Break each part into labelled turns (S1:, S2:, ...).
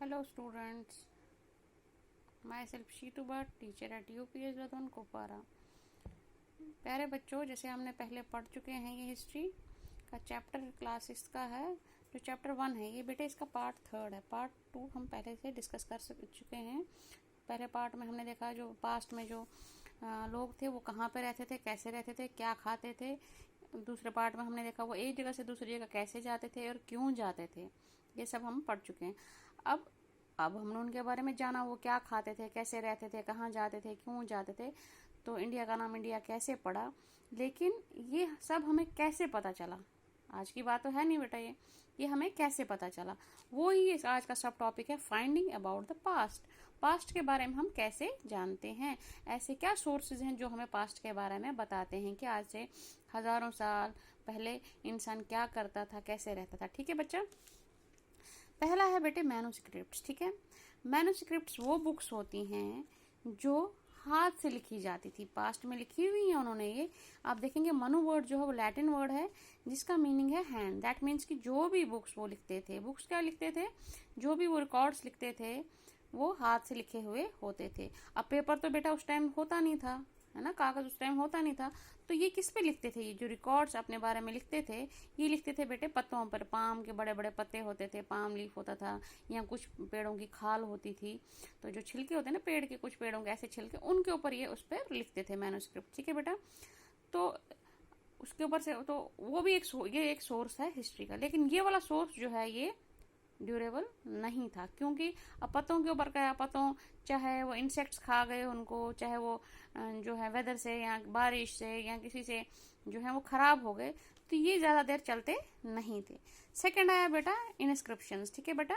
S1: Hello students, myself Sheetu Bhatt, teacher at UPS Radhan Kopara। प्यारे बच्चों, जैसे हमने पहले पढ़ चुके हैं, ये हिस्ट्री का चैप्टर क्लास 6 का है। जो चैप्टर 1 है ये बेटे इसका पार्ट 3 है। पार्ट 2 हम पहले से डिस्कस कर चुके हैं। पहले पार्ट में हमने देखा जो पास्ट में जो लोग थे वो कहाँ पे रहते थे, कैसे रहते थे, क्या खाते थे। दूसरे पार्ट में हमने देखा वो एक जगह से दूसरी जगह कैसे जाते थे और क्यों जाते थे। ये सब हम पढ़ चुके हैं। अब अब हमने उनके बारे में जाना, वो क्या खाते थे, कैसे रहते थे, कहाँ जाते थे, क्यों जाते थे। तो इंडिया का नाम इंडिया कैसे पड़ा, लेकिन ये सब हमें कैसे पता चला। आज की बात तो है नहीं बेटा, ये हमें कैसे पता चला, वो ही आज का सब टॉपिक है, finding about the past. Past के बारे में हम कैसे जानते हैं, ऐसे क्या सोर्सेज हैं जो हमें पास्ट के बारे में बताते हैं कि आज से हजारों साल पहले इंसान क्या करता था, कैसे रहता था। ठीक है बच्चा, पहला है बेटे मैन्युस्क्रिप्ट्स। ठीक है, मैन्युस्क्रिप्ट्स वो बुक्स होती हैं जो हाथ से लिखी जाती थी, पास्ट में लिखी हुई है उन्होंने। ये आप देखेंगे मनु वर्ड जो है वो लैटिन वर्ड है जिसका मीनिंग है हैंड। दैट मीन्स कि जो भी बुक्स वो लिखते थे, बुक्स क्या लिखते थे, जो भी वो रिकॉर्ड्स लिखते थे वो हाथ से लिखे हुए होते थे। अब पेपर तो बेटा उस टाइम होता नहीं था, है ना, कागज उस टाइम होता नहीं था। तो ये किस पे लिखते थे, ये जो रिकॉर्ड्स अपने बारे में लिखते थे ये लिखते थे बेटे पत्तों पर। पाम के बड़े बड़े पत्ते होते थे, पाम लीफ होता था, या कुछ पेड़ों की खाल होती थी। तो जो छिलके होते हैं ना पेड़ के, कुछ पेड़ों के ऐसे छिलके, उनके ऊपर ये उस पर लिखते थे मैन्युस्क्रिप्ट। ठीक है बेटा, तो उसके ऊपर से तो वो भी ये एक सोर्स है हिस्ट्री का। लेकिन ये वाला सोर्स जो है ये ड्यूरेबल नहीं था, क्योंकि अब पत्तों के ऊपर क्या, पत्तों चाहे वो इंसेक्ट्स खा गए उनको, चाहे वो जो है वेदर से या बारिश से या किसी से जो है वो खराब हो गए, तो ये ज़्यादा देर चलते नहीं थे। सेकंड आया बेटा इंस्क्रिप्शंस। ठीक है बेटा,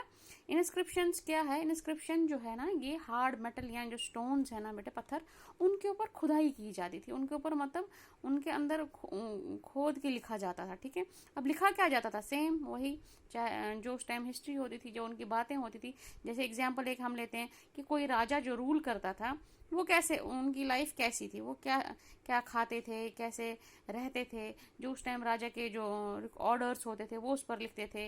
S1: इंस्क्रिप्शंस क्या है, इंस्क्रिप्शन जो है ना ये हार्ड मेटल या जो स्टोन्स है ना बेटे, पत्थर, उनके ऊपर खुदाई की जाती थी, उनके ऊपर मतलब उनके अंदर खोद के लिखा जाता था। ठीक है, अब लिखा क्या जाता था, सेम वही चाहे जो उस टाइम हिस्ट्री होती थी, जो उनकी बातें होती थी। जैसे एग्जाम्पल एक हम लेते हैं कि कोई राजा जो रूल करता था वो कैसे, उनकी लाइफ कैसी थी, वो क्या क्या खाते थे, कैसे रहते थे, जो उस टाइम राजा के जो ऑर्डर्स होते थे वो उस पर लिखते थे।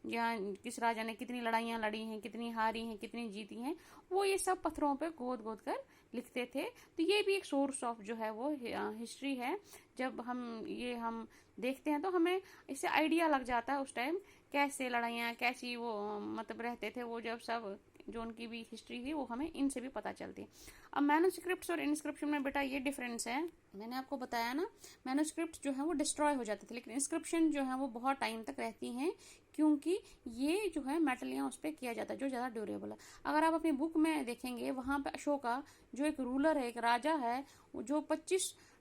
S1: या किस राजा ने कितनी लड़ाइयाँ लड़ी हैं, कितनी हारी हैं, कितनी जीती हैं, वो ये सब पत्थरों पे गोद गोद कर लिखते थे। तो ये भी एक सोर्स ऑफ जो है वो हिस्ट्री है। जब हम देखते हैं तो हमें इससे आइडिया लग जाता है उस टाइम कैसे लड़ाइयाँ, कैसी वो मतलब रहते थे वो, जब सब जो उनकी भी हिस्ट्री थी वो हमें इनसे भी पता चलती है। अब मैन्युस्क्रिप्ट्स और इंस्क्रिप्शन में बेटा ये डिफरेंस है, मैंने आपको बताया ना, मैन्युस्क्रिप्ट्स जो है वो डिस्ट्रॉय हो जाते थे, लेकिन इंस्क्रिप्शन जो है वो बहुत टाइम तक रहती हैं, क्योंकि ये जो है मेटल उस पर किया जाता है जो ज़्यादा ड्यूरेबल है। अगर आप अपनी बुक में देखेंगे वहाँ पे अशोका जो एक रूलर है, एक राजा है, जो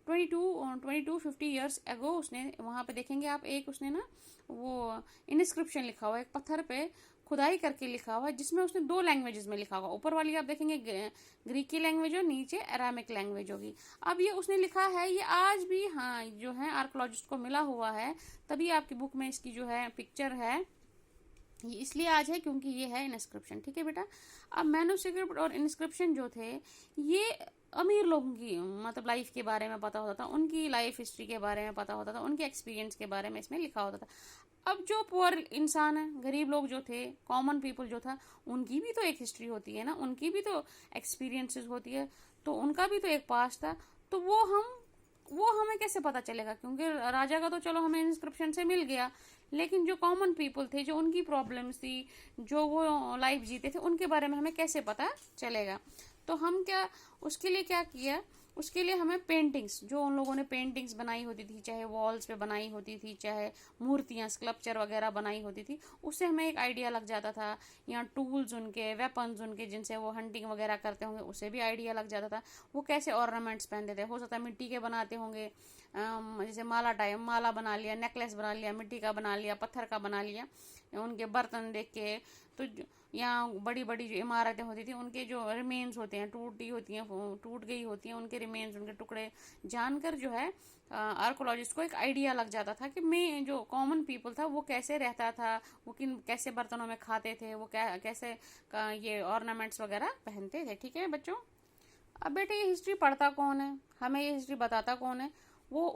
S1: 2250 ईयर्स एगो उसने वहाँ पे देखेंगे आप, एक उसने ना वो इंस्क्रिप्शन लिखा हुआ है, एक पत्थर पे खुदाई करके लिखा हुआ है, जिसमें उसने 2 लैंग्वेजेस में लिखा हुआ। ऊपर वाली आप देखेंगे ग्रीकी लैंग्वेज और नीचे अरामिक लैंग्वेज होगी। अब ये उसने लिखा है, ये आज भी हाँ जो है आर्कोलॉजिस्ट को मिला हुआ है, तभी आपकी बुक में इसकी जो है पिक्चर है, ये इसलिए आज है क्योंकि ये है इंस्क्रिप्शन। ठीक है बेटा, अब मैन्युस्क्रिप्ट और इंस्क्रिप्शन जो थे ये अमीर लोगों की मतलब लाइफ के बारे में पता होता था, उनकी लाइफ हिस्ट्री के बारे में पता होता था, उनके एक्सपीरियंस के बारे में इसमें लिखा होता था। अब जो पुअर इंसान है, गरीब लोग जो थे, कॉमन पीपल जो था, उनकी भी तो एक हिस्ट्री होती है ना, उनकी भी तो एक्सपीरियंसेस होती है, तो उनका भी तो एक पास्ट था। तो वो हमें कैसे पता चलेगा, क्योंकि राजा का तो चलो हमें इंस्क्रिप्शन से मिल गया, लेकिन जो कॉमन पीपल थे, जो उनकी प्रॉब्लम्स थी, जो वो लाइफ जीते थे, उनके बारे में हमें कैसे पता चलेगा। तो हम क्या उसके लिए क्या किया, उसके लिए हमें पेंटिंग्स, जो उन लोगों ने पेंटिंग्स बनाई होती थी, चाहे वॉल्स पे बनाई होती थी, चाहे मूर्तियाँ स्कल्पचर वगैरह बनाई होती थी, उससे हमें एक आइडिया लग जाता था। या टूल्स उनके, वेपन्स उनके जिनसे वो हंटिंग वगैरह करते होंगे, उससे भी आइडिया लग जाता था। वो कैसे ऑर्नामेंट्स पहनते थे, हो सकता है मिट्टी के बनाते होंगे, जैसे माला टाइप माला बना लिया, नेकलेस बना लिया, मिट्टी का बना लिया, पत्थर का बना लिया। उनके बर्तन देख के तो यहाँ बड़ी बड़ी जो इमारतें होती थी उनके जो रिमेन्स होते हैं, टूट गई होती हैं, उनके रिमेन्स, उनके टुकड़े जानकर जो है आर्कोलॉजिस्ट को एक आइडिया लग जाता था कि मैं जो कॉमन पीपल था वो कैसे रहता था, वो कैसे बर्तनों में खाते थे, वो कैसे ये ऑर्नामेंट्स वगैरह पहनते थे। ठीक है बच्चों, अब बेटे ये हिस्ट्री पढ़ता कौन है, हमें ये हिस्ट्री बताता कौन है, वो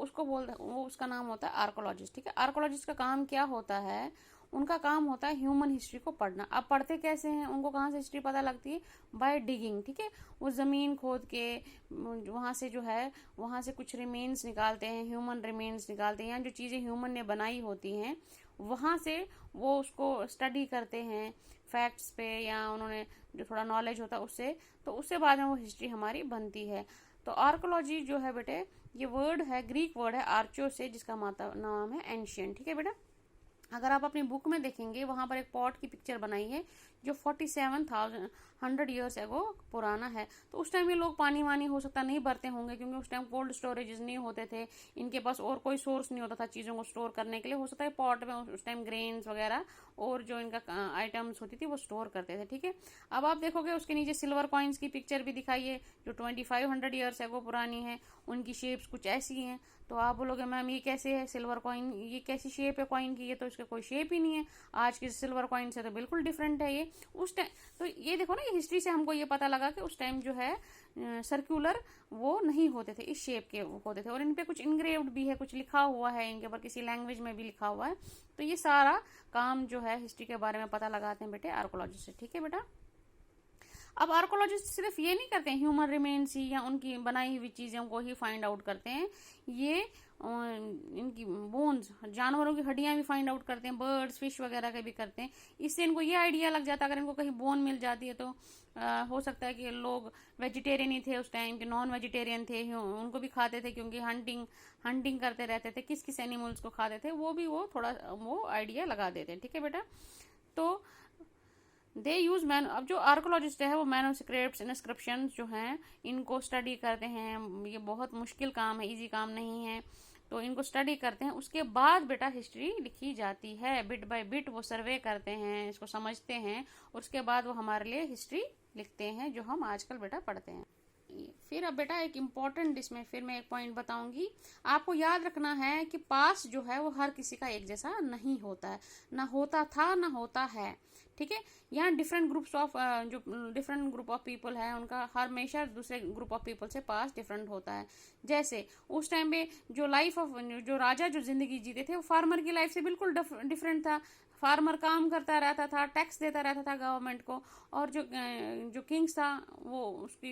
S1: उसका नाम होता है आर्कोलॉजिस्ट। ठीक है, आर्कोलॉजिस्ट का काम क्या होता है, उनका काम होता है ह्यूमन हिस्ट्री को पढ़ना। अब पढ़ते कैसे हैं, उनको कहाँ से हिस्ट्री पता लगती है, बाय डिगिंग, ठीक है। वो ज़मीन खोद के वहाँ से जो है वहाँ से कुछ रिमेन्स निकालते हैं, ह्यूमन रिमेन्स निकालते हैं, या जो चीज़ें ह्यूमन ने बनाई होती हैं वहाँ से वो उसको स्टडी करते हैं फैक्ट्स पे, या उन्होंने जो थोड़ा नॉलेज होता है उससे, तो उससे बाद में वो हिस्ट्री हमारी बनती है। तो आर्कोलॉजी जो है बेटे, ये वर्ड है, ग्रीक वर्ड है आर्चो से, जिसका नाम है एंशियंट, ठीक है बेटा। अगर आप अपनी बुक में देखेंगे वहां पर एक पॉट की पिक्चर बनाई है जो 47,100 ईयर्स एगो पुराना है। तो उस टाइम ये लोग पानी वानी हो सकता नहीं भरते होंगे, क्योंकि उस टाइम कोल्ड स्टोरेज नहीं होते थे, इनके पास और कोई सोर्स नहीं होता था चीज़ों को स्टोर करने के लिए। हो सकता है पॉट में उस टाइम ग्रेन्स वगैरह और जो इनका आइटम्स होती थी वो स्टोर करते थे, ठीक है। अब आप देखोगे उसके नीचे सिल्वर कॉइन्स की पिक्चर भी दिखाई है जो 2500 ईयर्स एगो पुरानी है, उनकी शेप्स कुछ ऐसी हैं। तो आप बोलोगे मैम ये कैसे है सिल्वर कॉइन, ये कैसी शेप है कॉइन की, ये तो इसका कोई शेप ही नहीं है, आज के सिल्वर कॉइन से तो बिल्कुल डिफरेंट है ये। उस टाइम तो ये देखो ना, ये हिस्ट्री से हमको ये पता लगा कि उस टाइम जो है सर्कुलर वो नहीं होते थे, इस शेप के होते थे, और इन पे कुछ इनग्रेव्ड भी है, कुछ लिखा हुआ है इनके ऊपर, किसी लैंग्वेज में भी लिखा हुआ है। तो ये सारा काम जो है हिस्ट्री के बारे में पता लगाते हैं बेटे आर्कोलॉजिस्ट से, ठीक है बेटा। अब आर्कोलॉजिस्ट सिर्फ ये नहीं करते हैं ह्यूमन रिमेन्स ही या उनकी बनाई हुई चीज़ों को ही फाइंड आउट करते हैं, ये इनकी बोन्स, जानवरों की हड्डियां भी फाइंड आउट करते हैं, बर्ड्स फिश वगैरह के भी करते हैं। इससे इनको ये आइडिया लग जाता है अगर इनको कहीं बोन मिल जाती है तो हो सकता है कि लोग वेजिटेरियन ही थे उस टाइम के, नॉन वेजिटेरियन थे, उनको भी खाते थे क्योंकि हंटिंग करते रहते थे, किस किस एनिमल्स को खाते थे वो भी वो थोड़ा वो आइडिया लगा देते हैं, ठीक है बेटा। तो दे यूज मैन, अब जो आर्कोलॉजिस्ट है वो मैनोस्क्रिप्ट्स इंस्क्रिप्शन जो हैं इनको स्टडी करते हैं। ये बहुत मुश्किल काम है, इजी काम नहीं है, तो इनको स्टडी करते हैं, उसके बाद बेटा हिस्ट्री लिखी जाती है। बिट बाय बिट वो सर्वे करते हैं, इसको समझते हैं, उसके बाद वो हमारे लिए हिस्ट्री लिखते हैं जो हम आजकल बेटा पढ़ते हैं। फिर अब बेटा एक इम्पॉर्टेंट इसमें फिर मैं एक पॉइंट बताऊंगी, आपको याद रखना है कि पास जो है वो हर किसी का एक जैसा नहीं होता है, ना होता था ना होता है, ठीक है। यहाँ डिफरेंट ग्रुप्स ऑफ जो डिफरेंट ग्रुप ऑफ पीपल है उनका हमेशा दूसरे ग्रुप ऑफ पीपल से पास डिफरेंट होता है। जैसे उस टाइम पे जो लाइफ ऑफ जो राजा जो जिंदगी जीते थे वो फार्मर की लाइफ से बिल्कुल डिफरेंट था। फार्मर काम करता रहता था, टैक्स देता रहता था गवर्नमेंट को, और जो किंग्स था वो उसकी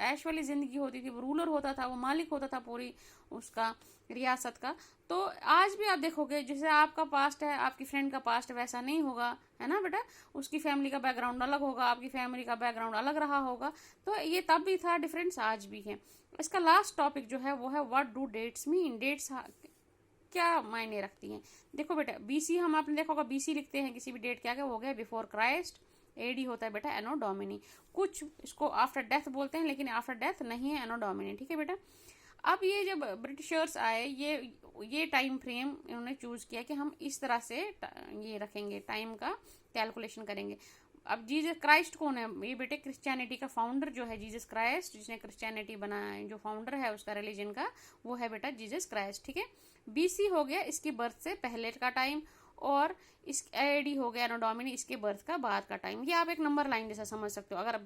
S1: ऐश वाली जिंदगी होती थी, वो रूलर होता था, वो मालिक होता था पूरी उसका रियासत का। तो आज भी आप देखोगे जैसे आपका पास्ट है आपकी फ्रेंड का पास्ट वैसा नहीं होगा, है ना बेटा, उसकी फैमिली का बैकग्राउंड अलग होगा, आपकी फैमिली का बैकग्राउंड अलग रहा होगा। तो ये तब भी था डिफरेंस, आज भी है। इसका लास्ट टॉपिक जो है वो है what do dates mean, dates क्या मायने रखती हैं। देखो बेटा बीसी हम आपने देखा होगा, बीसी लिखते हैं किसी भी डेट के आगे, हो गया बिफोर क्राइस्ट, एडी होता है बेटा एनो डोमिनी, कुछ इसको आफ्टर डेथ बोलते हैं लेकिन आफ्टर डेथ नहीं है, एनो डोमिनी, ठीक है बेटा। अब ये जब ब्रिटिशर्स आए ये टाइम फ्रेम इन्होंने चूज किया कि हम इस तरह से ये रखेंगे, टाइम का कैलकुलेशन करेंगे। अब जीसस क्राइस्ट कौन है, ये बेटे क्रिश्चियनिटी का फाउंडर जो है जीसस क्राइस्ट, जिसने क्रिश्चियनिटी बनाया, जो फाउंडर है उसका रिलीजन का वो है बेटा जीसस क्राइस्ट, ठीक है। बीसी हो गया इसकी बर्थ से पहले का टाइम, और इस एडी हो गया एनो डोमिनी इसके बर्थ का बाद का टाइम। ये आप एक नंबर लाइन जैसा समझ सकते हो। अगर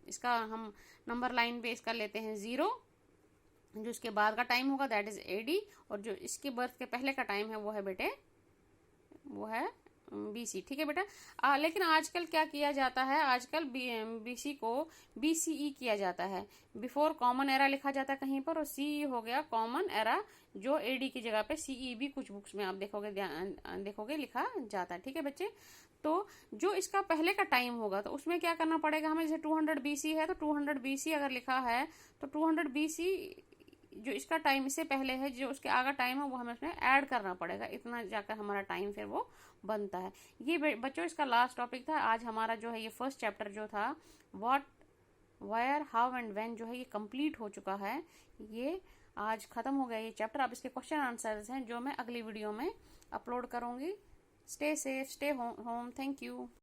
S1: इसका हम नंबर लाइन पे इसका लेते हैं 0, जो इसके बाद का टाइम होगा दैट इज एडी, और जो इसके बर्थ के पहले का टाइम है वो है बेटे वो है बीसी, ठीक है बेटा। लेकिन आजकल क्या किया जाता है, आजकल बीसी को बीसीई किया जाता है, बिफोर कॉमन एरा लिखा जाता है कहीं पर, और सीई हो गया कॉमन एरा, जो एडी की जगह पे सीई भी कुछ बुक्स में आप देखोगे लिखा जाता है, ठीक है बच्चे। तो जो इसका पहले का टाइम होगा तो उसमें क्या करना पड़ेगा हमें, जैसे 200 बीसी है तो 200 बीसी अगर लिखा है तो 200 बीसी जो इसका टाइम इससे पहले है, जो उसके आगे टाइम है वो हमें उसमें ऐड करना पड़ेगा, इतना जाकर हमारा टाइम फिर वो बनता है। ये बच्चों इसका लास्ट टॉपिक था आज हमारा, जो है ये फर्स्ट चैप्टर जो था what wire how and when जो है ये कंप्लीट हो चुका है, ये आज खत्म हो गया ये चैप्टर। अब इसके क्वेश्चन आंसर्स हैं जो मैं अगली वीडियो में अपलोड करूंगी। Stay safe, stay home, thank you.